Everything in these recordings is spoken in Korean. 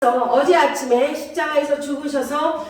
예수님께서 어제 아침에 십자가에서 죽으셔서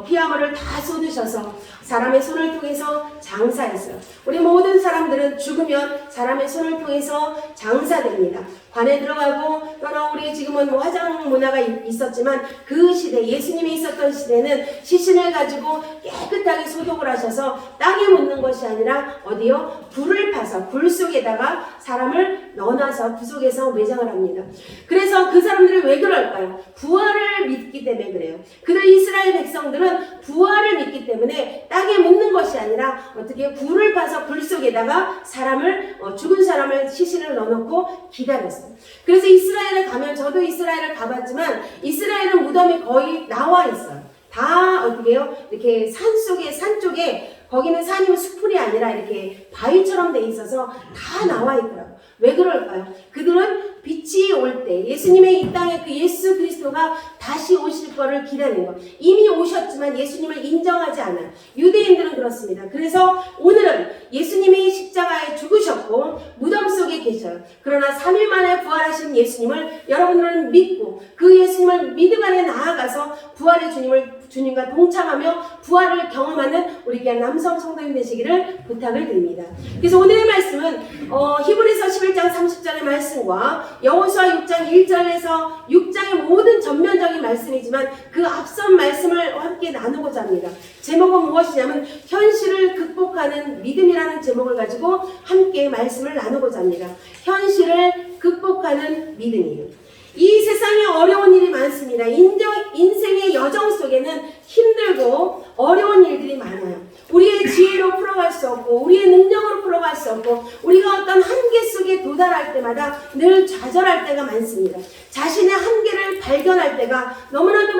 피아물을 다 쏟으셔서 사람의 손을 통해서 장사했어요. 우리 모든 사람들은 죽으면 사람의 손을 통해서 장사됩니다. 관에 들어가고 또는 우리 지금은 화장 문화가 있었지만 그 시대, 예수님이 있었던 시대는 시신을 가지고 깨끗하게 소독을 하셔서 땅에 묻는 것이 아니라 어디요? 불을 파서 불 속에다가 사람을 넣어놔서 그 속에서 매장을 합니다. 그래서 그 사람들이 왜 그럴까요? 부활을 믿기 때문에 그래요. 그들 이스라엘 백성들은 부활을 믿기 때문에 땅에 묻는 것이 아니라 어떻게 불을 파서 불 속에다가 사람을 죽은 사람을 시신을 넣어놓고 기다렸어요. 그래서 이스라엘에 가면, 저도 이스라엘을 가봤지만 이스라엘은 무덤이 거의 나와 있어요. 다 어떻게 해요? 이렇게 산 쪽에 거기는 산이면 숲풀이 아니라 이렇게 바위처럼 돼 있어서 다 나와 있더라고요. 왜 그럴까요? 그들은 빛이 올 때 예수님의 이 땅에 그 예수 그리스도가 다시 오실 거를 기다리는 것. 이미 오셨지만 예수님을 인정하지 않아요. 유대인들은 그렇습니다. 그래서 오늘은 예수님이 십자가에 죽으셨고 무덤 속에 계셔요. 그러나 3일 만에 부활하신 예수님을 여러분들은 믿고 그 예수님을 믿음 안에 나아가서 부활의 주님과 동참하며 부활을 경험하는 우리 귀한 남성 성도님 되시기를 부탁을 드립니다. 그래서 오늘의 말씀은 히브리서 11장 30절의 말씀과 여호수아 6장 1절에서 6장의 모든 전면적인 말씀이지만 그 앞선 말씀을 함께 나누고자 합니다. 제목은 무엇이냐면 현실을 극복하는 믿음이라는 제목을 가지고 함께 말씀을 나누고자 합니다. 현실을 극복하는 믿음이에요. 이 세상에 어려운 일이 많습니다. 인생의 여정 속에는 힘들고 어려운 일들이 많아요. 우리의 지혜로 풀어갈 수 없고 우리의 능력으로 풀어갈 수 없고 우리가 어떤 한계 속에 도달할 때마다 늘 좌절할 때가 많습니다. 자신의 한계를 발견할 때가 너무나도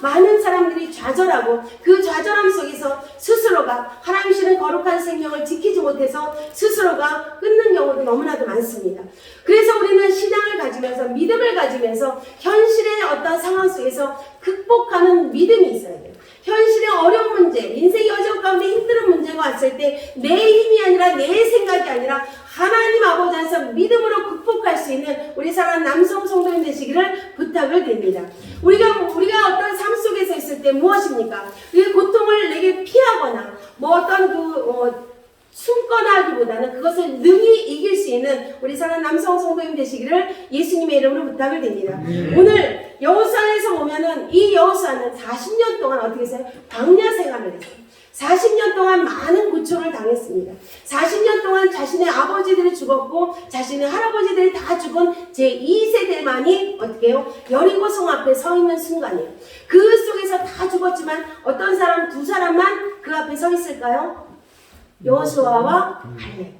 많은 사람들이 좌절하고 그 좌절함 속에서 스스로가 하나님 주시는 거룩한 생명을 지키지 못해서 스스로가 끊는 경우도 너무나도 많습니다. 그래서 우리는 신앙을 가지면서 믿음을 가지면서 현실의 어떤 상황 속에서 극복하는 믿음이 있어야 돼요. 현실의 어려운 문제, 인생의 여정 가운데 힘든 문제가 왔을 때 내 힘이 아니라 내 생각이 아니라 하나님 아버지 안에서 믿음으로 극복할 수 있는 우리 사랑하는 남성 성도님 되시기를 부탁을 드립니다. 우리가 어떤 삶 속에서 있을 때 무엇입니까? 그 고통을 내게 피하거나 숨거나 하기보다는 그것을 능히 이길 수 있는 우리 사랑하는 남성 성도님 되시기를 예수님의 이름으로 부탁을 드립니다. 오늘 여호수아에서 보면은 이 여호수아는 40년 동안 어떻게 했어요? 광야 생활을 했어요. 40년 동안 많은 고초를 당했습니다. 40년 동안 자신의 아버지들이 죽었고 자신의 할아버지들이 다 죽은 제2세대만이 어떻게 해요? 여리고성 앞에 서 있는 순간이에요. 그 속에서 다 죽었지만 어떤 사람, 두 사람만 그 앞에 서 있을까요? 여호수아와 갈렙.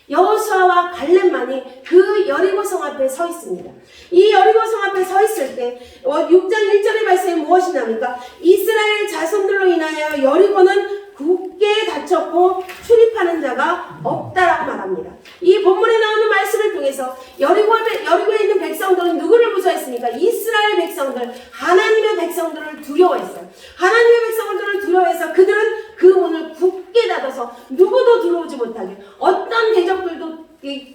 여호수아와 갈렙만이 그 여리고성 앞에 서 있습니다. 이 여리고성 앞에 서 있을 때 6장 1절의 말씀이 무엇이냐니까 이스라엘 자손들로 인하여 여리고는 굳게 닫혔고 출입하는 자가 없다라고 말합니다. 이 본문에 나오는 말씀을 통해서 여리고에 있는 백성들은 누구를 무서워했습니까? 이스라엘 백성들, 하나님의 백성들을 두려워했어요. 하나님의 백성들을 두려워해서 그들은 그 문을 굳게 닫아서 누구도 들어오지 못하게, 어떤 대적들도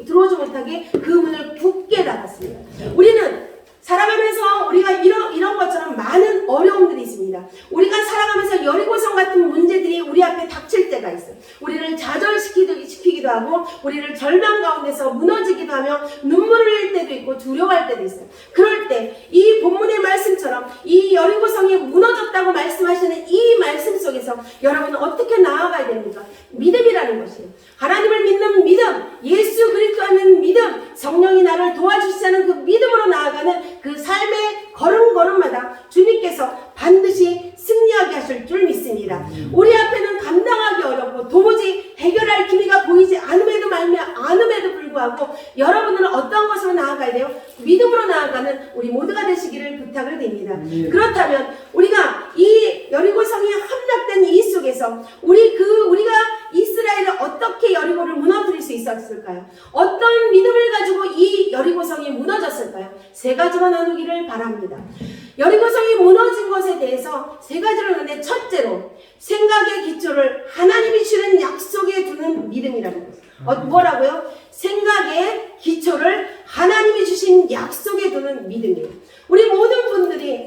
들어오지 못하게 그 문을 굳게 닫았습니다. 우리는 살아가면서 우리가 이런 것처럼 많은 어려움들이 있습니다. 우리가 살아가면서 여리고성 같은 문제들이 우리 앞에 닥칠 때가 있어요. 우리를 좌절시키기도 하고 우리를 절망 가운데서 무너지기도 하며 눈물을 흘릴 때도 있고 두려워할 때도 있어요. 그럴 때 이 본문의 말씀처럼 이 여리고성이 무너졌다고 말씀하시는 이 말씀 속에서 여러분은 어떻게 나아가야 됩니까? 믿음이라는 것이에요. 하나님을 믿는 믿음, 예수 그리스도를 믿는 믿음, 성령이 나를 도와주시는 그 믿음으로 나아가는 그 삶의 걸음걸음마다 주님께서 반드시 승리하게 하실 줄 믿습니다. 우리 앞에는 감당하기 어렵고 도무지 해결할 기미가 보이지 않음에도 불구하고 여러분은 어떤 것으로 나아가야 돼요? 믿음으로 나아가는 우리 모두가 되시기를 부탁을 드립니다. 그렇다면 우리가 이 여리고성이 함락된 이 속에서 우리가 이스라엘을 어떻게 여리고를 무너뜨릴 수 있었을까요? 어떤 믿음을 가지고 이 여리고성이 무너졌을까요? 세 가지로 나누기를 바랍니다. 여리고성이 무너진 것에 대해서 세 가지를 하는데 첫째로 생각의 기초를 하나님이 주는 약속에 두는 믿음이라는 거예요. 뭐라고요? 생각의 기초를 하나님이 주신 약속에 두는 믿음이에요. 우리 모든 분들이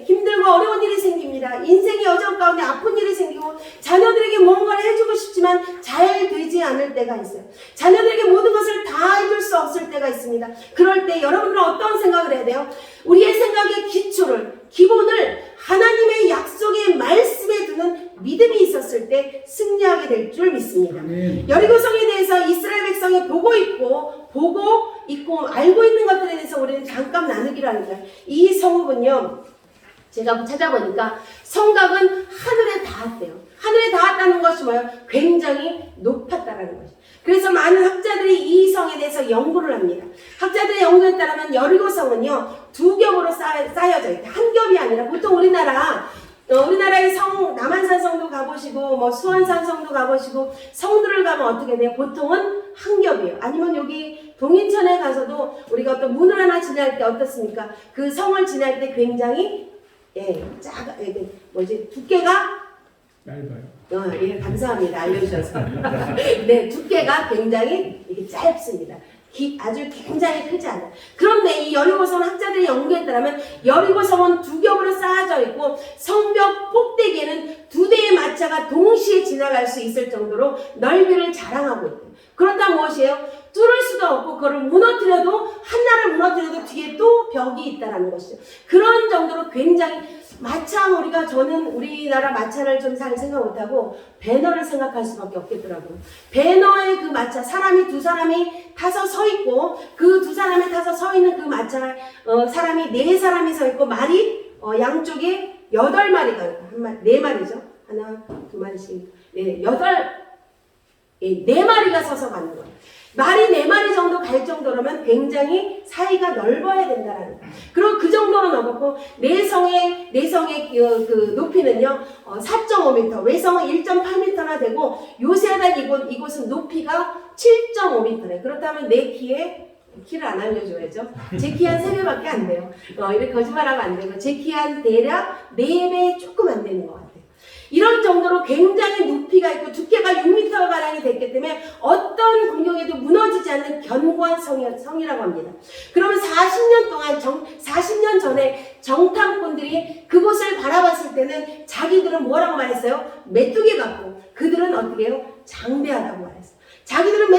않을 때가 있어요. 자녀들에게 모든 것을 다 해줄 수 없을 때가 있습니다. 그럴 때 여러분들은 어떤 생각을 해야 돼요? 우리의 생각의 기본을 하나님의 약속의 말씀에 두는 믿음이 있었을 때 승리하게 될 줄 믿습니다. 여리고성에 대해서 이스라엘 백성이 보고 있고 알고 있는 것들에 대해서 우리는 잠깐 나누기로 합니다. 이 성읍은요, 제가 찾아보니까 성곽은 하늘에 닿았대요. 하늘에 닿았다는 것이 뭐예요? 굉장히 높았다는 것이죠. 그래서 많은 학자들이 이 성에 대해서 연구를 합니다. 학자들의 연구에 따르면 여리고성은요, 두 겹으로 쌓여져 있다. 한 겹이 아니라 보통 우리나라의 성, 남한산 성도 가보시고, 뭐 수원산 성도 가보시고, 성들을 가면 어떻게 돼요? 보통은 한 겹이에요. 아니면 여기 동인천에 가서도 우리가 어떤 문을 하나 지날 때 어떻습니까? 그 성을 지날 때 굉장히 두께가 짧아요. 예, 감사합니다. 알려주셔서. 네, 두께가 굉장히 이게 짧습니다. 아주 굉장히 크지 않아요. 그런데 이 여리고성 학자들의 연구에 따르면 여리고성은 두 겹으로 쌓아져 있고 성벽 꼭대기에는 두 대의 마차가 동시에 지나갈 수 있을 정도로 넓이를 자랑하고 있대요. 그렇다면 무엇이에요? 뚫을 수도 없고 그거를 무너뜨려도 하나를 무너뜨려도 뒤에 또 벽이 있다는 것이죠. 그런 정도로 굉장히 저는 우리나라 마차를 좀 잘 생각 못하고 배너를 생각할 수밖에 없겠더라고요. 배너의 그 마차, 두 사람이 타서 서 있고 그 두 사람이 타서 서 있는 그 마차 사람이 네 사람이 서 있고 말이 양쪽에 8마리가 4마리죠. 하나, 2마리씩 네 마리가 서서 가는 거예요. 말이 4마리 정도 갈 정도라면 굉장히 사이가 넓어야 된다라는 거예요. 그리고 그 정도로 넓었고 내성의 그 높이는요 4.5m, 외성은 1.8m나 되고 요새는 이곳은 높이가 7.5m래. 그렇다면 내 키를 안 알려줘야죠. 제 키 한 3배밖에 안 돼요. 이렇게 거짓말하면 안 되고 제 키 한 대략 4배 조금 안 되는 것 같아요. 이런 정도로 굉장히 높이가 있고 두께가 6m가량이 됐기 때문에 어떤 공룡에도 무너지지 않는 견고한 성이라고 합니다. 그러면 40년 전에 정탐꾼들이 그곳을 바라봤을 때는 자기들은 뭐라고 말했어요? 메뚜기 같고 그들은 어떻게 해요? 장대하다고 말했어요. 자기들은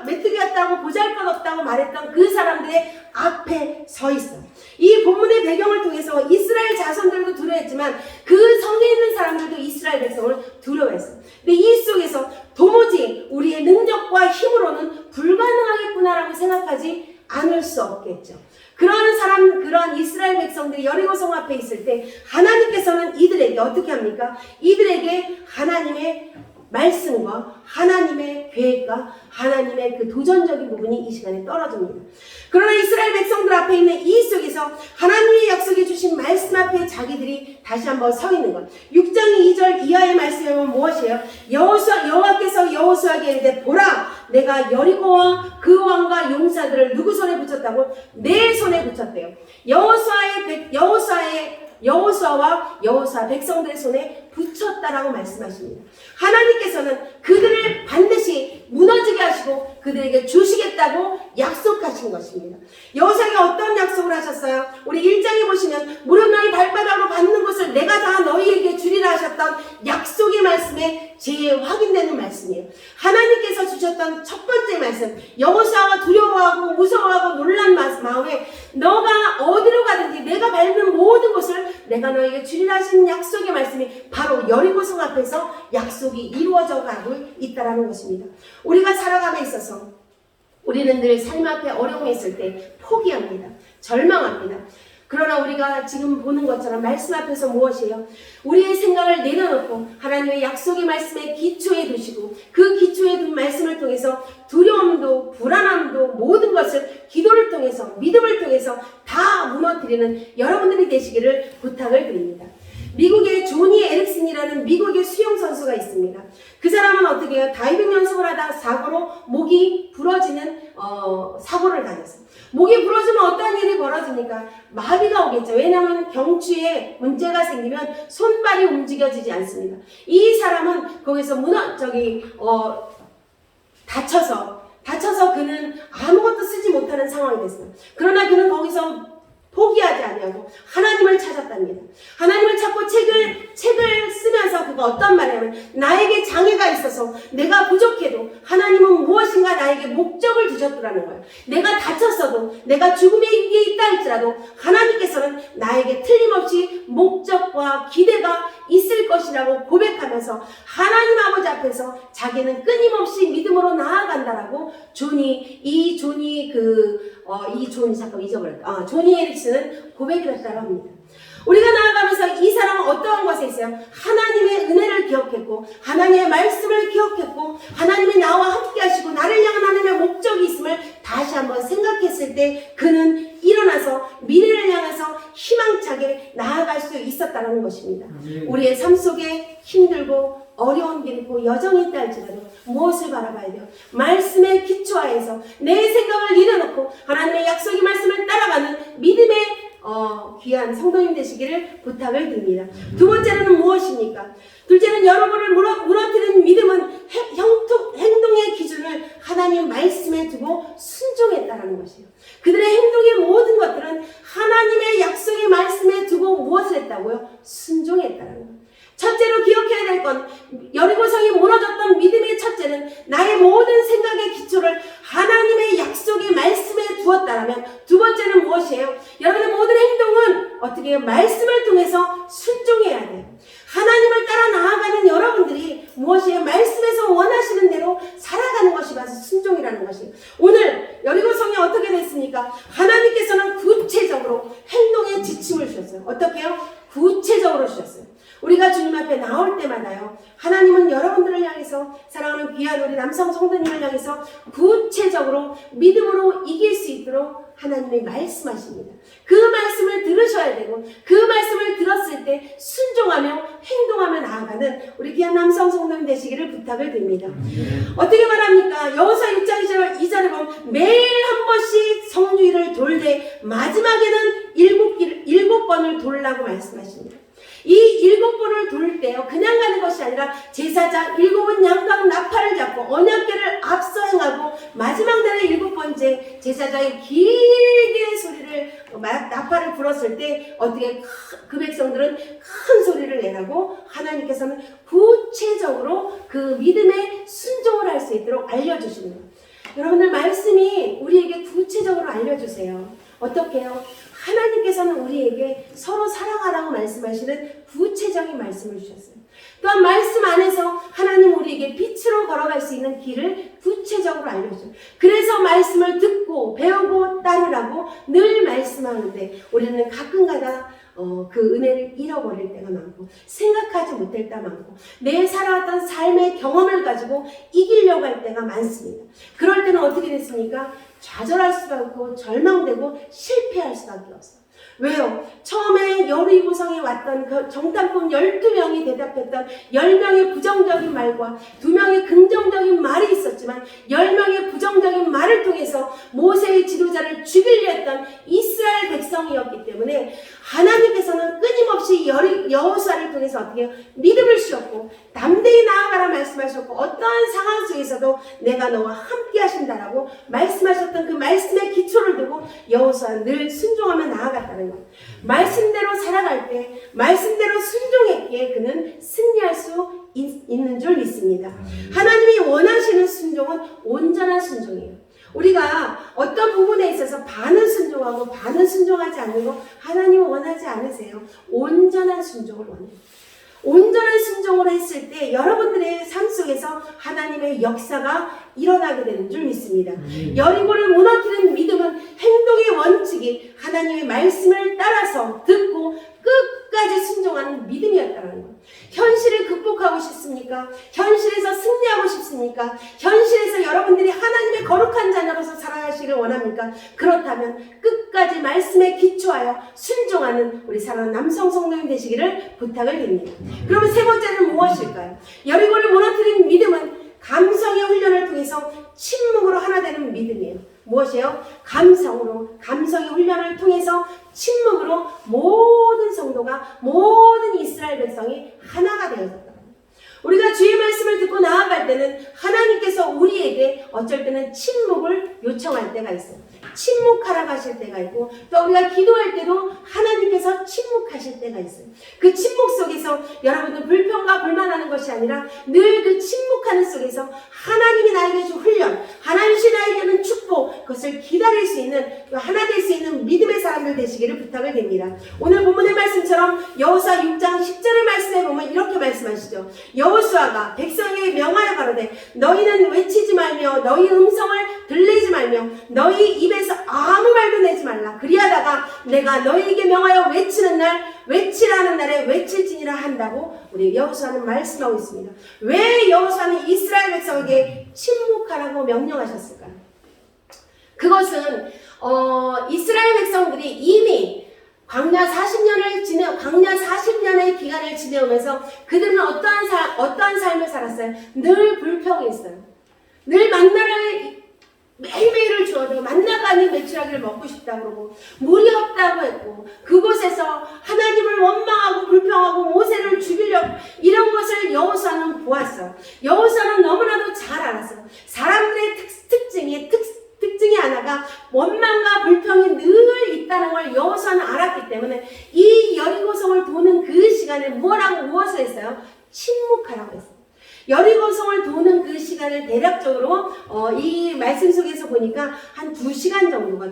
메뚜기 같다고 보잘것없다고 말했던 그 사람들의 앞에 서 있어요. 이 본문의 배경을 통해서 이스라엘 자손들도 두려워했지만 그 성에 있는 사람들도 이스라엘 백성을 두려워했어요. 근데 이 속에서 도무지 우리의 능력과 힘으로는 불가능하겠구나라고 생각하지 않을 수 없겠죠. 그런 이스라엘 백성들이 여리고성 앞에 있을 때 하나님께서는 이들에게 어떻게 합니까? 이들에게 하나님의 말씀과 하나님의 계획과 하나님의 그 도전적인 부분이 이 시간에 떨어집니다. 그러나 이스라엘 백성들 앞에 있는 이 속에서 하나님의 약속해 주신 말씀 앞에 자기들이 다시 한번 서 있는 것. 6장 2절 이하의 말씀에 보면 무엇이에요? 여호와께서 여호수아에게 이르되 보라 내가 여리고와 그 왕과 용사들을 누구 손에 붙였다고? 내 손에 붙였대요. 여호수아와 여호수아 백성들의 손에 붙였다라고 말씀하십니다. 하나님께서는 그들을 반드시 무너지게 하시고 그들에게 주시겠다고 약속하신 것입니다. 여호수아가 어떤 약속을 하셨어요? 우리 1장에 보시면 무릎 너희 발바닥으로 밟는 것을 내가 다 너희에게 주리라 하셨던 약속의 말씀에 재확인되는 말씀이에요. 하나님께서 주셨던 첫 번째 말씀, 여호수아가 두려워하고 무서워하고 놀란 마음에 너가 어디로 가든지 내가 밟는 모든 것을 내가 너에게 주리라 하신 약속의 말씀이 바로 여리고성 앞에서 약속이 이루어져 가고 있다는 것입니다. 우리가 살아감에 있어서 우리는 늘 삶 앞에 어려움이 있을 때 포기합니다. 절망합니다. 그러나 우리가 지금 보는 것처럼 말씀 앞에서 무엇이에요? 우리의 생각을 내려놓고 하나님의 약속의 말씀에 기초에 두시고 그 기초에 둔 말씀을 통해서 두려움도 불안함도 모든 것을 기도를 통해서 믿음을 통해서 다 무너뜨리는 여러분들이 되시기를 부탁을 드립니다. 미국의 조니 에릭슨이라는 미국의 수영 선수가 있습니다. 그 사람은 어떻게 해요? 다이빙 연습을 하다가 사고로 목이 부러지는 사고를 당했어요. 목이 부러지면 어떤 일이 벌어지니까 마비가 오겠죠. 왜냐하면 경추에 문제가 생기면 손발이 움직여지지 않습니다. 이 사람은 거기서 다쳐서 그는 아무것도 쓰지 못하는 상황이 됐어요. 그러나 그는 거기서 포기하지 아니하고 하나님을 찾았답니다. 하나님을 찾고 책을 쓰면서 누가 어떤 말이냐면 나에게 장애가 있어서 내가 부족해도 하나님은 무엇인가 나에게 목적을 두셨더라는 거예요. 내가 다쳤어도 내가 죽음의 위기에 있다 할지라도 하나님께서는 나에게 틀림없이 목적과 기대가 있을 것이라고 고백하면서 하나님 아버지 앞에서 자기는 끊임없이 믿음으로 나아간다라고 조니 에릭슨은 고백을 했다고 합니다. 우리가 나아가면서 이 사람은 어떠한 것에 있어요? 하나님의 은혜를 기억했고 하나님의 말씀을 기억했고 하나님이 나와 함께 하시고 나를 향한 하나님의 목적이 있음을 다시 한번 생각했을 때 그는 일어나서 미래를 향해서 희망차게 나아갈 수 있었다는 것입니다. 우리의 삶 속에 힘들고 어려운 길이 있고 여정이 있다 할지라도 무엇을 바라봐야 돼요? 말씀에 기초하여서 내 생각을 내려놓고 하나님의 약속의 말씀을 따라가는 믿음의 귀한 성도님 되시기를 부탁을 드립니다. 두 번째는 무엇입니까? 둘째는 여러분을 무너뜨리는 믿음은 행동의 기준을 하나님 말씀에 두고 순종했다는 것이에요. 그들의 행동의 모든 것들은 하나님의 약속의 말씀에 두고 무엇을 했다고요? 순종했다는 거예요. 첫째로 기억해야 될 건 여리고성이 무너졌던 믿음의 첫째는 나의 모든 생각의 기초를 하나님의 약속의 말씀에 두었다라면 두 번째는 무엇이에요? 여러분의 모든 행동은 어떻게 해요? 말씀을 통해서 순종해야 돼요. 하나님을 따라 나아가는 여러분들이 무엇이에요? 말씀에서 원하시는 대로 살아가는 것이 바로 순종이라는 것이에요. 오늘 여리고성이 어떻게 됐습니까? 하나님께서는 구체적으로 행동의 지침을 주셨어요. 어떻게 해요? 구체적으로 주셨어요. 우리가 주님 앞에 나올 때마다요, 하나님은 여러분들을 향해서, 사랑하는 귀한 우리 남성 성도님을 향해서 구체적으로 믿음으로 이길 수 있도록 하나님이 말씀하십니다. 그 말씀을 들으셔야 되고 그 말씀을 들었을 때 순종하며 행동하며 나아가는 우리 귀한 남성 성도님 되시기를 부탁을 드립니다. 어떻게 말합니까? 여호수아 6장 2절에 보면 매일 한 번씩 성주일을 돌되 마지막에는 7번을 돌라고 말씀하십니다. 이 7번을 돌 때요, 그냥 가는 것이 아니라 제사장 7은 양각 나팔을 잡고 언약궤를 앞서 행하고 마지막 날의 7번째 제사장이 길게 소리를 나팔을 불었을 때 어떻게 그 백성들은 큰 소리를 내라고 하나님께서는 구체적으로 그 믿음에 순종을 할 수 있도록 알려주시는 거예요. 여러분들 말씀이 우리에게 구체적으로 알려주세요. 어떻게 해요? 하나님께서는 우리에게 서로 사랑하라고 말씀하시는 구체적인 말씀을 주셨어요. 또한 말씀 안에서 하나님 우리에게 빛으로 걸어갈 수 있는 길을 구체적으로 알려줘요. 그래서 말씀을 듣고 배우고 따르라고 늘 말씀하는데 우리는 가끔가다 그 은혜를 잃어버릴 때가 많고 생각하지 못할 때가 많고 내 살아왔던 삶의 경험을 가지고 이기려고 할 때가 많습니다. 그럴 때는 어떻게 됐습니까? 좌절할 수밖에 없고 절망되고 실패할 수밖에 없어요. 왜요? 처음에 여리고성에 왔던 그 정탐꾼 12명이 대답했던 10명의 부정적인 말과 2명의 긍정적인 말이 있었지만 10명의 부정적인 말을 통해서 모세의 지도자를 죽이려 했던 이스라엘 백성이었기 때문에 하나님께서는 끊임없이 여호수아를 통해서 어떻게 믿음을 주셨고 담대히 나아가라 말씀하셨고 어떠한 상황 속에서도 내가 너와 함께 하신다라고 말씀하셨던 그 말씀의 기초를 두고 여호수아는 늘 순종하며 나아갔다는 거예요. 말씀대로 살아갈 때 말씀대로 순종했기에 그는 승리할 수 있는 줄 믿습니다. 하나님이 원하시는 순종은 온전한 순종이에요. 우리가 어떤 부분에 있어서 반은 순종하고 반은 순종하지 않는 거 하나님은 원하지 않으세요. 온전한 순종을 원해요. 온전한 순종을 했을 때 여러분들의 삶 속에서 하나님의 역사가 일어나게 되는 줄 믿습니다. 여리고를 무너뜨리는 믿음은 행동의 원칙이 하나님의 말씀을 따라서 듣고 끝까지 순종하는 믿음이었다는 거예요. 현실을 극복하고 싶습니까? 현실에서 승리하고 싶습니까? 현실에서 여러분들이 하나님의 거룩한 자녀로서 살아가시기를 원합니까? 그렇다면 끝까지 말씀에 기초하여 순종하는 우리 사랑하는 남성 성도님 되시기를 부탁을 드립니다. 그러면 세 번째는 무엇일까요? 여리고를 무너뜨린 믿음은 감성의 훈련을 통해서 침묵으로 하나 되는 믿음이에요. 무엇이에요? 감성의 훈련을 통해서 침묵으로 모든 성도가 모든 이스라엘 백성이 하나가 되어졌다. 우리가 주의 말씀을 듣고 나아갈 때는 하나님께서 우리에게 어쩔 때는 침묵을 요청할 때가 있어요. 침묵하라고 하실 때가 있고, 또 우리가 기도할 때도 하나님께서 침묵하실 때가 있어요. 그 침묵 속에서 여러분들 불평과 불만하는 것이 아니라 늘 그 침묵하는 속에서 하나님이 나에게 준 훈련, 하나님이 나에게는 축복, 그것을 기다릴 수 있는, 하나 될 수 있는 믿음의 사람들 되시기를 부탁을 드립니다. 오늘 본문의 말씀처럼 여호수아 6장 10절의 말씀에 보면 이렇게 말씀하시죠. 여호수아가 백성에게 명하여 가로되 너희는 외치지 말며 너희 음성을 들리지 말며 너희 입에서 아무 말도 내지 말라. 그리하다가 내가 너희에게 명하여 외치는 날 외치라는 날에 외칠지니라 한다고 우리 여호수아는 말씀하고 있습니다. 왜 여호수아는 이스라엘 백성에게 침묵하라고 명령하셨을까요? 그것은 이스라엘 백성들이 이미 광야 40년의 기간을 지내오면서 그들은 어떠한 삶을 살았어요? 늘 불평했어요. 늘 만나를 매일매일을 주어도 만나가 아닌 메추라기를 먹고 싶다고 그러고 물이 없다고 했고 그곳에서 하나님을 원망하고 불평하고 모세를 죽이려고 이런 것을 여호수아는 보았어. 여호수아는 너무나도 잘 알았어요. 사람들의 특징이 하나가 원망과 불평이 늘 있다는 걸 여호수아는 알았기 때문에 이 여리고성을 도는 그 시간에 무엇을 했어요? 침묵하라고 했어요. 여리고성을 도는 그 시간을 대략적으로 이 말씀 속에서 보니까 한 2시간 정도가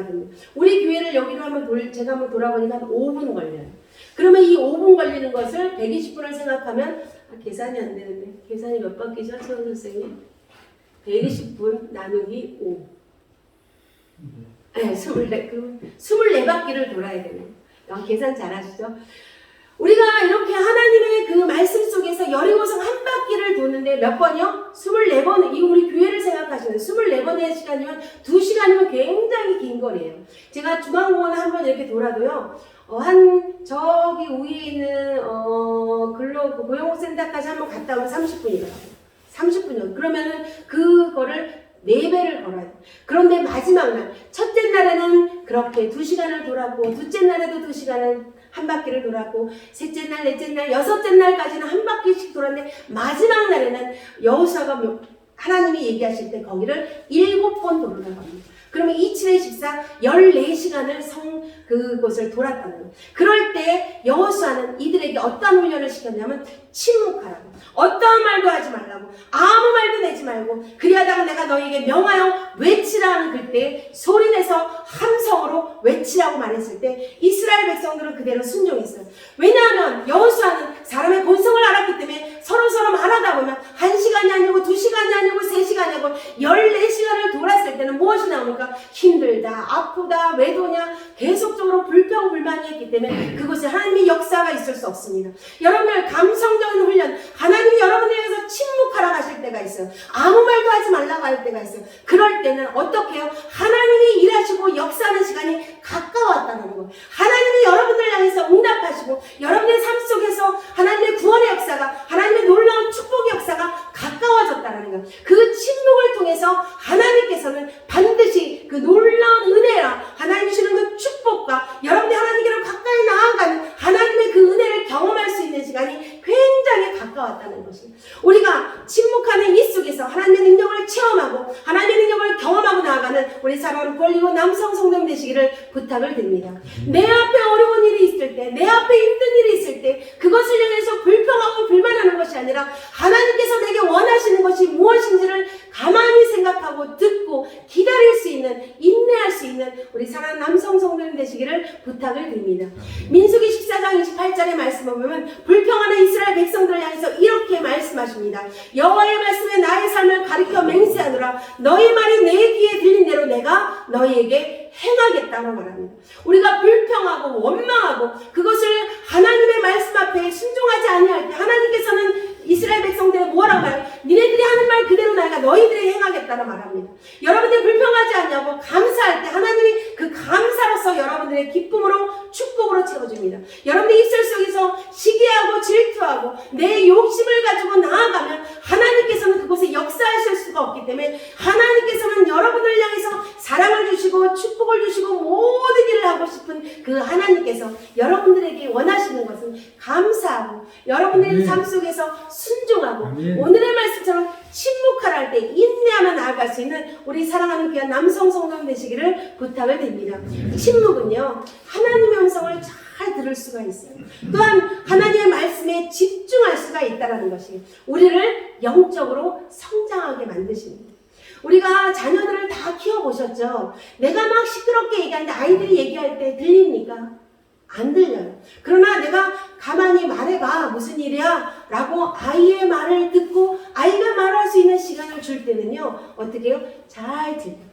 됩니다. 우리 교회를 여기로 제가 한번 돌아보니까 한 5분 걸려요. 그러면 이 5분 걸리는 것을 120분을 생각하면 계산이 안 되는데 계산이 몇 바퀴죠, 최원 선생님? 120분 나누기 5. 네, 24바퀴를 돌아야 되네요. 계산 잘하시죠? 우리가 이렇게 하나님의 그 말씀 속에서 여리고성 한 바퀴를 도는데 몇 번이요? 24번. 이거 우리 교회를 생각하시면 24번의 시간이면 2시간이면 굉장히 긴 거리예요. 제가 중앙공원 한번 이렇게 돌아도요. 저기 위에 있는 고용센터까지 한번 갔다 오면 30분이더라고요. 30분이요. 그러면은 그거를 4배를 걸어야 돼. 그런데 마지막 날, 첫째 날에는 그렇게 2시간을 돌았고, 둘째 날에도 2시간을 한 바퀴를 돌았고, 셋째 날, 넷째 날, 여섯째 날까지는 한 바퀴씩 돌았는데, 마지막 날에는 여호수아가 하나님이 얘기하실 때 거기를 7번 돌으라고 합니다. 그러면 27에 14시간을 그곳을 돌았다는 거예요. 그럴 때 여호수아는 이들에게 어떤 훈련을 시켰냐면 침묵하라고. 어떠한 말도 하지 말라고. 아무 말도 내지 말고. 그리하다가 내가 너희에게 명하여 외치라는 그때 소리내서 함성으로 외치라고 말했을 때 이스라엘 백성들은 그대로 순종했어요. 왜냐하면 여호수아는 사람의 본성을 알았기 때문에 서로 말하다 보면 1시간이 아니고 2시간이 아니고 3시간이 아니고 14시간을 돌았을 때는 무엇이 나옵니까? 힘들다, 아프다, 외도냐 계속적으로 불평불만이 했기 때문에 그곳에 하나님의 역사가 있을 수 없습니다. 여러분들 감성적인 훈련, 하나님이 여러분에게서 침묵하라고 하실 때가 있어요. 아무 말도 하지 말라고 할 때가 있어요. 그럴 때는 어떻게 해요? 하나님이 일하시고 역사하는 시간이 가까웠다는 거예요. 하나님이 여러분들 향해서 응답하시고 여러분의 삶 속에서 하나님의 구원의 역사가, 하나님의 놀라운 축복의 역사가 가까워졌다는 거예요. 그 침묵을 통해서 하나님께서는 반드시 그 놀라운 은혜라 하나님 주시는 그 축복과 여러분이 하나님께로 가까이 나아가는 하나님의 그 은혜를 경험할 수 있는 시간이 굉장히 가까웠다는 것입니다. 우리가 침묵하는 이 속에서 하나님의 능력을 체험하고 하나님의 능력을 경험하고 나아가는 우리 사랑하는 권리고 남성 성도님 되시기를 부탁을 드립니다. 내 앞에 어려운 일이 있을 때, 내 앞에 힘든 일이 있을 때 그것을 향해서 불평하고 불만하는 것이 아니라 하나님께서 내게 원하시는 것이 무엇인지를 가만히 생각하고 듣고 기다릴 수 있는, 인내할 수 있는 우리 사랑하는 남성 성도님 되시기를 부탁을 드립니다. 민수기 14장 28절의 말씀을 보면 불평하는 이스라엘 백성들을 향해서 이렇게 말씀하십니다. 여호와의 말씀에 나의 삶을 가리켜 맹세하노라. 너희 말이 내 귀에 들린 대로 내가 너희에게 행하겠다고 말합니다. 우리가 불평하고 원망하고 그것을 하나님의 말씀 앞에 순종하지 아니할 때 하나님께서는 이스라엘 백성들에 뭐라고 말해요? 니네들이 하는 말 그대로 내가 너희들이 행하겠다고 말합니다. 여러분들이 불평하지 않냐고 감사할 때 하나님이 그 감사로서 여러분들의 기쁨으로 축복으로 채워줍니다. 여러분의 입술 속에서 시기하고 질투하고 내 욕심을 가지고 나아가면 하나님께서는 그곳에 역사하실 수가 없기 때문에 하나님께서는 여러분을 향해서 사랑을 주시고 축복을 주시고 모든 일을 하고 싶은 그 하나님께서 여러분들에게 원하시는 것은 감사하고 여러분들의 삶 속에서 순종하고 오늘의 말씀처럼 침묵하라 할 때 인내하며 나아갈 수 있는 우리 사랑하는 귀한 남성 성도님 되시기를 부탁을 드립니다. 침묵은요, 하나님의 음성을 잘 들을 수가 있어요. 또한 하나님의 말씀에 집중할 수가 있다는 것이 우리를 영적으로 성장하게 만드십니다. 우리가 자녀들을 다 키워보셨죠? 내가 막 시끄럽게 얘기하는데 아이들이 얘기할 때 들립니까? 안 들려요. 그러나 내가 가만히 말해봐, 무슨 일이야? 라고 아이의 말을 듣고 아이가 말할 수 있는 시간을 줄 때는요, 어떻게 해요? 잘 들려요.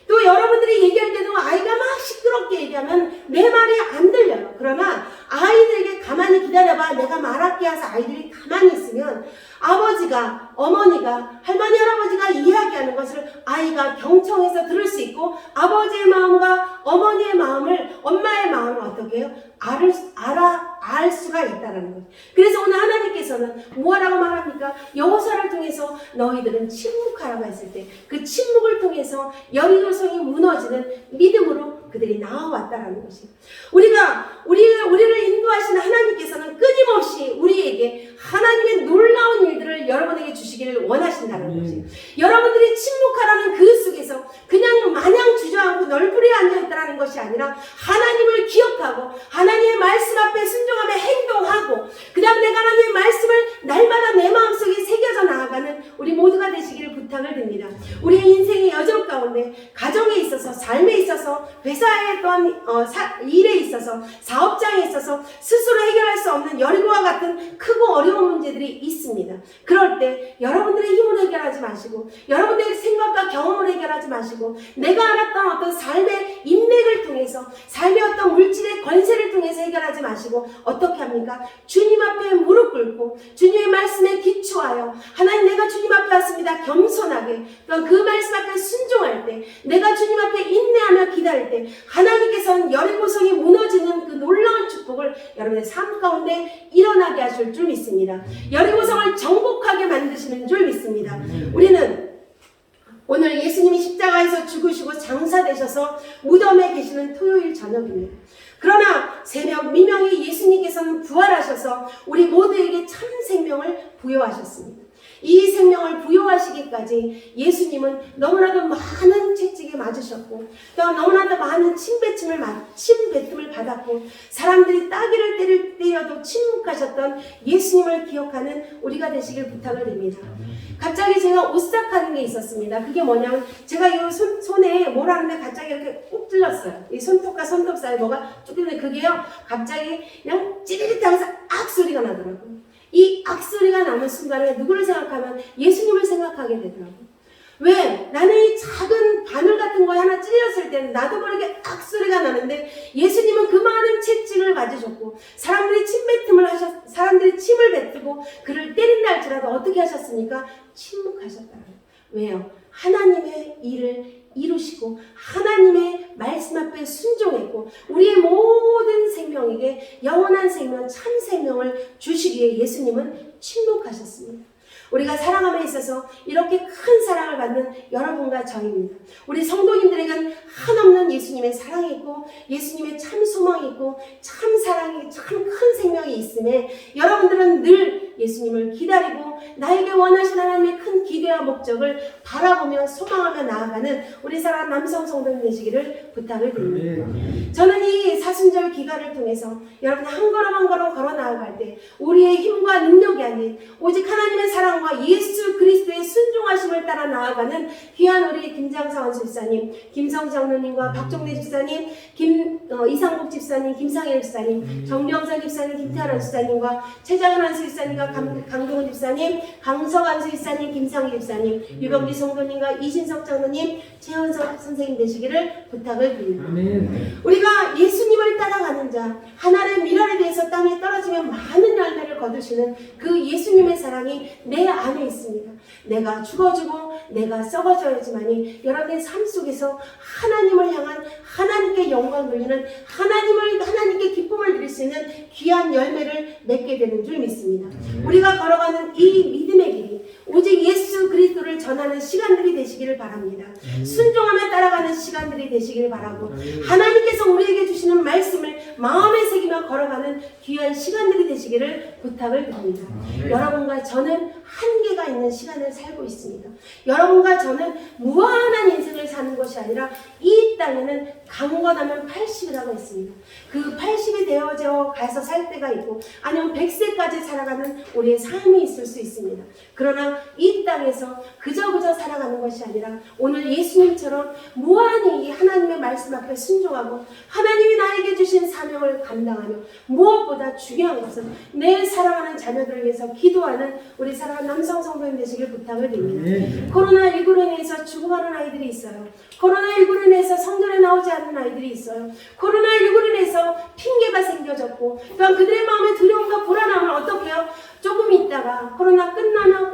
또 여러분들이 얘기할 때도 아이가 막 시끄럽게 얘기하면 내 말이 안 들려요. 그러나 아이들에게 가만히 기다려봐, 내가 말할게 해서 아이들이 가만히 있으면 아버지가, 어머니가, 할머니, 할아버지가 이야기하는 것을 아이가 경청해서 들을 수 있고 아버지의 마음과 어머니의 마음을, 엄마의 마음을 어떻게 해요? 알 수가 있다는 거예요. 그래서 오늘 하나님께서는 뭐라고 말합니까? 여호수아를 통해서 너희들은 침묵하라고 했을 때 그 침묵을 통해서 여리고성이 무너지는 믿음으로 그들이 나와왔다라는 것이 우리를 인도하시는 하나님께서는 끊임없이 우리에게 하나님의 놀라운 일들을 여러분에게 주시기를 원하신다는 것이 여러분들이 침묵하라는 그 속에서 그냥 마냥 주저앉고 널브리에 앉아있다는 것이 아니라 하나님을 기억하고 하나님의 말씀 앞에 순종하며 행동하고 그 다음 내가 하나님의 말씀을 날마다 내 마음속에 새겨져 나아가는 우리 모두가 되시기를 부탁을 드립니다. 우리의 인생의 여정 가운데 가정에 있어서 삶에 있어서 회사에 또한 일에 있어서 사업장에 있어서 스스로 해결할 수 없는 여리고와 같은 크고 어려운 문제들이 있습니다. 그럴 때 여러분들의 힘으로 해결하지 마시고 여러분들의 생각과 경험을 해결하지 마시고 내가 알았던 어떤 삶의 인맥을 통해서 삶의 어떤 물질의 권세를 통해서 해결하지 마시고 어떻게 합니까? 주님 앞에 무릎 꿇고 주님의 말씀에 기초하여 하나님 내가 주님 앞에 왔습니다. 겸손하게 또한 그 말씀 앞에 순종할 때 내가 주님 앞에 인내하며 기다릴 때 하나님께서는 여리고성이 무너지는 그 놀라운 축복을 여러분의 삶 가운데 일어나게 하실 줄 믿습니다. 여리고성을 정복하게 만드시는 줄 믿습니다. 우리는 오늘 예수님이 십자가에서 죽으시고 장사되셔서 무덤에 계시는 토요일 저녁입니다. 그러나 새벽 미명에 예수님께서는 부활하셔서 우리 모두에게 참 생명을 부여하셨습니다. 이 생명을 부여하시기까지 예수님은 너무나도 많은 채찍에 맞으셨고 또 너무나도 많은 침뱉음을 받았고 사람들이 따귀를 때려도 침묵하셨던 예수님을 기억하는 우리가 되시길 부탁을 드립니다. 갑자기 제가 오싹하는 게 있었습니다. 그게 뭐냐면 제가 이 손에 뭘 하는데 갑자기 이렇게 꼭 찔렀어요. 이 손톱과 손톱 사이에 뭐가 쭉 있는데 그게요 갑자기 그냥 찌릿하면서 악 소리가 나더라고요. 이 악소리가 나는 순간에 누구를 생각하면 예수님을 생각하게 되더라고요. 왜? 나는 이 작은 바늘 같은 거에 하나 찔렸을 때는 나도 모르게 악소리가 나는데 예수님은 그 많은 채찍을 맞으셨고 사람들이 침을 뱉고 그를 때린다 할지라도 어떻게 하셨습니까? 침묵하셨다. 왜요? 하나님의 일을 이루시고 하나님의 말씀 앞에 순종했고 우리의 모든 생명에게 영원한 생명, 참 생명을 주시기에 예수님은 침묵하셨습니다. 우리가 사랑함에 있어서 이렇게 큰 사랑을 받는 여러분과 저입니다. 우리 성도님들에게는 한없는 예수님의 사랑이 있고 예수님의 참 소망이 있고 참 사랑이 참 큰 생명이 있음에 여러분들은 늘 예수님을 기다리고 나에게 원하신 하나님의 큰 기대와 목적을 바라보며 소망하며 나아가는 우리 사랑 남성 성도님 되시기를 부탁을 드립니다. 저는 이 사순절 기간을 통해서 여러분 한 걸음 한 걸음 걸어 나아갈 때 우리의 힘과 능력이 아닌 오직 하나님의 사랑과 예수 그리스도의 순종하심을 따라 나아가는 귀한 우리 김장사원 집사님, 김성 장로님과 박종래 집사님, 이상국 집사님, 김상일 집사님, 정명선 집사님, 김태환 집사님과 최장은 한수 집사님과 강동훈 집사님, 목사님, 강서관 수집사님, 김상희 집사님, 유병기 성도님과 이신석 장로님, 최원석 선생님 되시기를 부탁을 드립니다. 아멘. 우리가 예수님을 따라가는 자, 하나님의 미랄에 대해서 땅에 떨어지면 많은 열매를 거두시는 그 예수님의 사랑이 내 안에 있습니다. 내가 죽어주고 내가 썩어져야지만이 여러분의 삶 속에서 하나님을 향한 하나님께 영광 돌리는 하나님께 기쁨을 드릴 수 있는 귀한 열매를 맺게 되는 줄 믿습니다. 우리가 걸어가는 이 믿음의 길이 오직 예수 그리스도를 전하는 시간들이 되시기를 바랍니다. 순종하며 따라가는 시간들이 되시기를 바라고 하나님께서 우리에게 주시는 말씀을 마음에 새기며 걸어가는 귀한 시간들이 되시기를 부탁을 드립니다. 여러분과 저는 한계가 있는 시간을 살고 있습니다. 여러분과 저는 무한한 인생을 사는 것이 아니라 이 땅에는 강건하면 80이라고 했습니다. 그 80이 되어져 가서 살 때가 있고 아니면 100세까지 살아가는 우리의 삶이 있을 수 있습니다. 그러나 이 땅에서 그저 살아가는 것이 아니라 오늘 예수님처럼 무한히 이 하나님의 말씀 앞에 순종하고 하나님이 나에게 주신 사명을 감당하며 무엇보다 중요한 것은 내 사랑하는 자녀들을 위해서 기도하는 우리 사랑하는 남성 성도님 되시길 부탁을 드립니다. 코로나19로 인해서 죽어가는 아이들이 있어요. 코로나19로 인해서 성전에 나오지 않는 아이들이 있어요. 코로나19로 인해서 핑계가 생겨졌고 또한 그들의 마음에 두려움과 불안함을 어떻게 해요? 조금 있다가 코로나 끝나면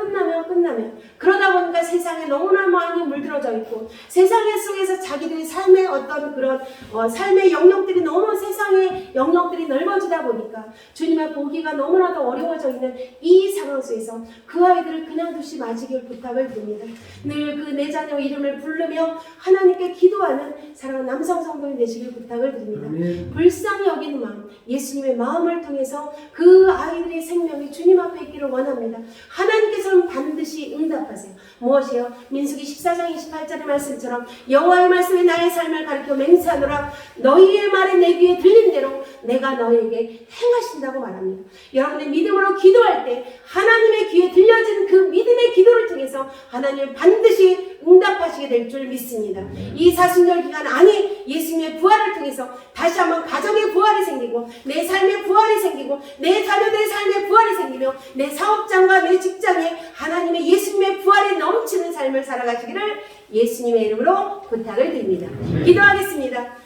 그러다 보니까 세상에 너무나 많이 물들어져 있고 세상 속에서 자기들의 삶의 어떤 그런 삶의 영역들이 너무 세상의 영역들이 넓어지다 보니까 주님의 보기가 너무나도 어려워져 있는 이 상황 속에서 그 아이들을 그냥 두시 마시길 부탁을 드립니다. 늘 그 내 자녀 이름을 부르며 하나님께 기도하는 사랑하는 남성 성도님 되시길 부탁을 드립니다. 불쌍히 여기는 마음, 예수님의 마음을 통해서 그 아이들의 생명이 주님 앞에 있기를 원합니다. 하나님께서는 반드시 응답하세요. 무엇이요? 민수기 14장 28절의 말씀처럼 여호와의 말씀이 나의 삶을 가리켜 맹세하노라. 너희의 말이 내 귀에 들린 대로 내가 너희에게 행하신다고 말합니다. 여러분의 믿음으로 기도할 때 하나님의 귀에 들려진 그 믿음의 기도를 통해서 하나님은 반드시 응답하시게 될 줄 믿습니다. 이 사순절 기간 안에 예수님의 부활을 통해서 다시 한번 가정의 부활이 생기고 내 삶의 부활이 생기고 내 자녀들의 삶의 부활이 생기며 내 사업장과 내 직장에 하나님의 예수님의 부활이 넘치는 삶을 살아가시기를 예수님의 이름으로 부탁을 드립니다. 기도하겠습니다.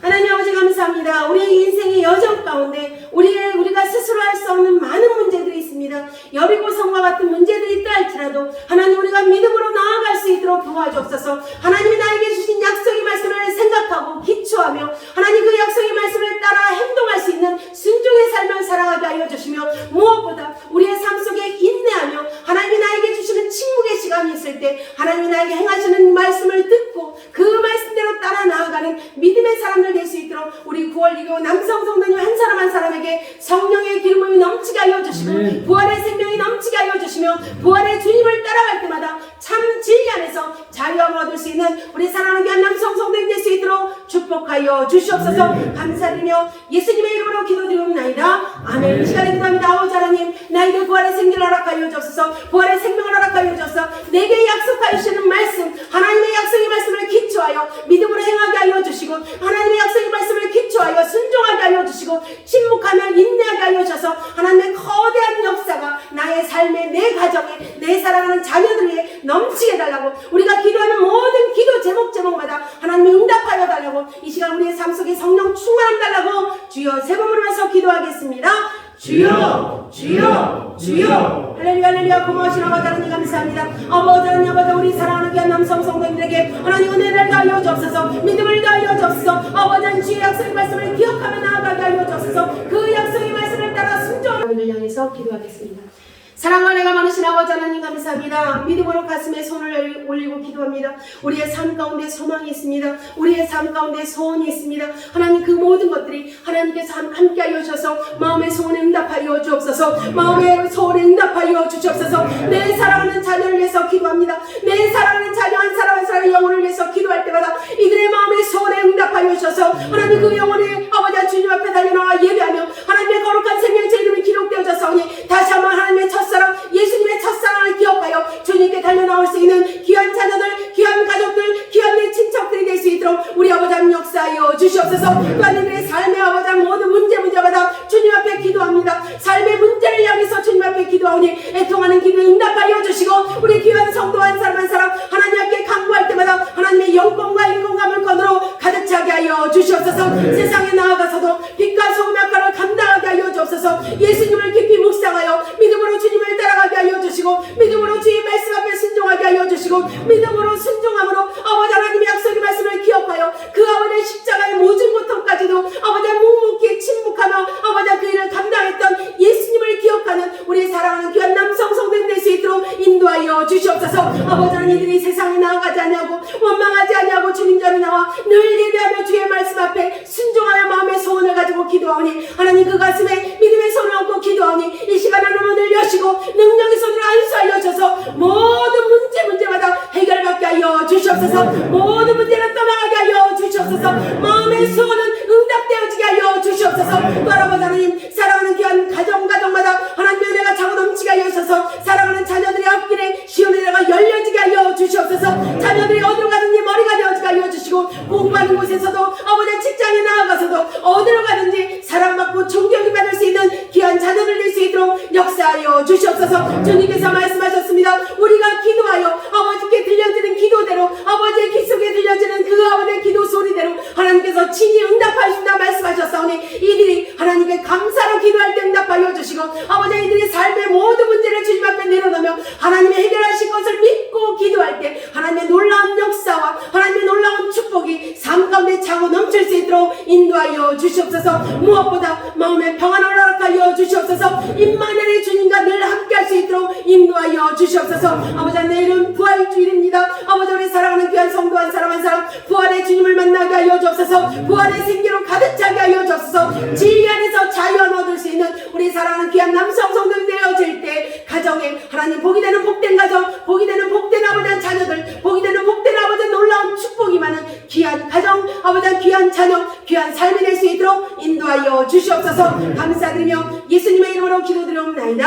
하나님 아버지 감사합니다. 우리의 인생의 여정 가운데 우리가 스스로 할 수 없는 많은 문제들이 있습니다. 여리고성과 같은 문제들이 있다 할지라도 하나님 우리가 믿음으로 나아갈 수 있도록 도와주옵소서. 하나님이 나에게 주신 약속의 말씀을 생각하고 기초하며 하나님 그 약속의 말씀을 따라 행동할 수 있는 순종의 삶을 살아가게 하여 주시며 무엇보다 우리의 삶 속에 인내하며 하나님이 나에게 주시는 침묵의 시간이 있을 때 하나님이 나에게 행하시는 말씀을 듣고 그 말씀대로 따라 나아가는 믿음의 사람들 될 수 있도록 우리 9월 2일 남성 성도님 한 사람 한 사람에게 성령의 기름이 넘치게 하여 주시고 부활의 생명이 넘치게 하여 주시며 부활의 주님을 따라갈 때마다 참 진리 안에서 자유함을 얻을 수 있는 우리 사랑하는 귀한 남성 성도님 될 수 있도록 축복하여 주시옵소서. 감사드리며 예수님의 이름으로 기도드리옵나이다. 아멘. 이 시간에 기도합니다. 아버지 하나님 나에게 부활의 생기를 허락하여 주옵소서. 부활의 생명을 허락하여 주옵소서. 내게 약속하여 주시는 말씀 하나님의 약속의 말씀을 기초하여 믿음으로 행하게 하여 주시고 하나님의 약속의 말씀을 기초하여 순종하게 하여 주시고 침묵하며 인내하게 하여 주셔서 하나님의 거대한 역사가 나의 삶에 내 가정에 내 사랑하는 자녀들 위해 넘치게 달라고 우리가 기도하는 모든 기도 제목마다 하나님이 응답하여 달라고 이 시간 우리의 삶 속에 성령 충만함 달라고 주여 세 번 부르면서 기도하겠습니다. 주여 주여 주여 할렐루야 할렐루야. 고마우신 아버지 하나님 감사합니다. 아버지 하나님 아버지 우리 사랑하는 귀한 남성 성도님들에게 하나님 은혜를 다하여 주옵소서. 믿음을 다하여 주옵소서. 아버지 하나님 주의 약속의 말씀을 기억하며 나아가게 하여 주옵소서. 그 약속의 말씀을 따라 순종하는 향해서 기도하겠습니다. 사랑과 은혜가 많으신 아버지 하나님 감사합니다. 믿음으로 가슴에 손을 올리고 기도합니다. 우리의 삶 가운데 소망이 있습니다. 우리의 삶 가운데 소원이 있습니다. 하나님 그 모든 것들이 하나님께서 함께 하여 주셔서 마음의 소원에 응답하여 주옵소서. 마음의 소원에 응답하여 주시옵소서. 내 사랑하는 자녀를 위해서 기도합니다. 내 사랑하는 자녀 한 사람 한 사람의 영혼을 위해서 기도할 때마다 이들의 마음의 소원에 응답하여 주셔서 하나님 그 영혼의 아버지 주님 앞에 달려나와 예배하며 하나님의 거룩한 생명체 이름이 기록되어졌사오니 다시 한번 하나님의 첫사랑 예수님의 첫사랑을 기억하여 주님께 달려나올 수 있는 귀한 자녀들 귀한 가족들 귀한 내 친척들이 될 수 있도록 우리 아버지 하나님 역사하여 주시옵소서. 또한 이들의 삶의 아버지 모든 문제마다 주님 앞에 기도합니다. 삶의 문제를 향해서 주님 앞에 앞에 기도하오니 애통하는 기도에 응답하여 주시고 우리 귀한 성도 한 사람 한 사람 하나님 앞에 간구할 때마다 하나님의 영광과 인공감을 건으로 가득 차게 하여 주시옵소서. 세상에 나아가서도 빛과 소금 역할을 감당하게 하여 주옵소서. 예수님을 깊이 묵상하여 믿음으로 주님을 따라가게 하여 주시고 믿음으로 주의 말씀 앞에 순종하게 하여 주시고 믿음으로 순종함으로 아버지 하나님의 약속의 말씀을 기억하여 그 아버지의 십자가의 모든 고통까지도 아버지 묵묵히 침묵하며 아버지 그 일을 감당했던 예수님을 기억하는 우리 사랑하는 귀한 남성 성도님 될 수 있도록 인도하여 주시옵소서. 아버지 하나님 이들이 세상에 나아가지 아니하고 원망하지 아니하고 주님 전에 나와 늘 예배하며 주의 말씀 앞에 순종하며 마음의 소원을 가지고 기도하오니 하나님 그 가슴에 믿음의 손을 얹고 기도하오니 이 시간 하나님을 늘 여시고 능력의 손으로 안수하여 주셔서 모든 문제마다 해결받게 하여 주시옵소서. 모든 문제를 떠나가게 하여 주시옵소서. 마음의 소원은 응답되어지게 하여 주시옵소서. 또 아버지 하나님 사랑하는 귀한 가정마다 하나님의 은혜가 차고 넘치게 하여 주셔서 사랑하는 자녀들의 앞길에 시온 은혜가 열려지게 하여 주시옵소서. 자녀들이 어디로 가든지 머리가 되어지게 하여 주시고 공부하는 곳에서도 아버지의 직장에 나아가서도 어디로 가든지 사랑받고 존경을 받을 수 있는 귀한 자녀들 될 수 있도록 역사하여 주시옵소서. 주님께서 말씀하셨습니다. 우리가 기도하여 아버지께 들려지는 기도대로 아버지의 귀 속에 들려지는 그 아버지의 기도 소리대로 하나님께서 친히 응답하신다 말씀하셨사오니 이들이 하나님께 감사로 기도할 때 응답하여 주시고 아버지 이들의 삶의 모든 문제를 주님 앞에 내려놓으며 하나님의 해결하실 것을 믿고 기도할 때 하나님의 놀라운 역사와 하나님의 놀라운 축복이 삶 가운데 차고 넘칠 수 있도록 인도하여 주시옵소서. 무엇보다 마음의 평안을 허락하여 주시옵소서. 임마누엘의 주님과 늘 함께할 수 있도록 인도하여 주시옵소서. 아버지 내일은 부활주일입니다. 아버지 우리 사랑하는 귀한 성도 한 사람 한 사람 부활의 주님을 만나게 하여 주옵소서. 부활의 생기로 가득 차게 하여 주옵소서. 진리 안에서 자유함 얻을 수 있는 우리 사랑하는 귀한 남성 성도들 되어질 때 가정에 하나님 복이 되는 복된 가정, 복이 되는 복된 아버지 자녀들, 복이 되는 복된 아버지 놀라운 축복이 많은 귀한 가정, 아버지 귀한 자녀, 귀한 삶이 될 수 있도록 인도하여 주시옵소서. 감사드리며 예수님의 이름으로 기도드리옵나이다.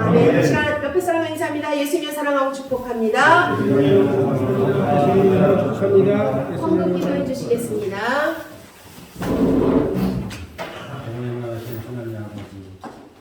아멘. 이 시간 옆에 사랑 인사합니다. 예수님을 사랑하고 축복합니다. 축하합니다. 헌금 기도해 주시겠습니다.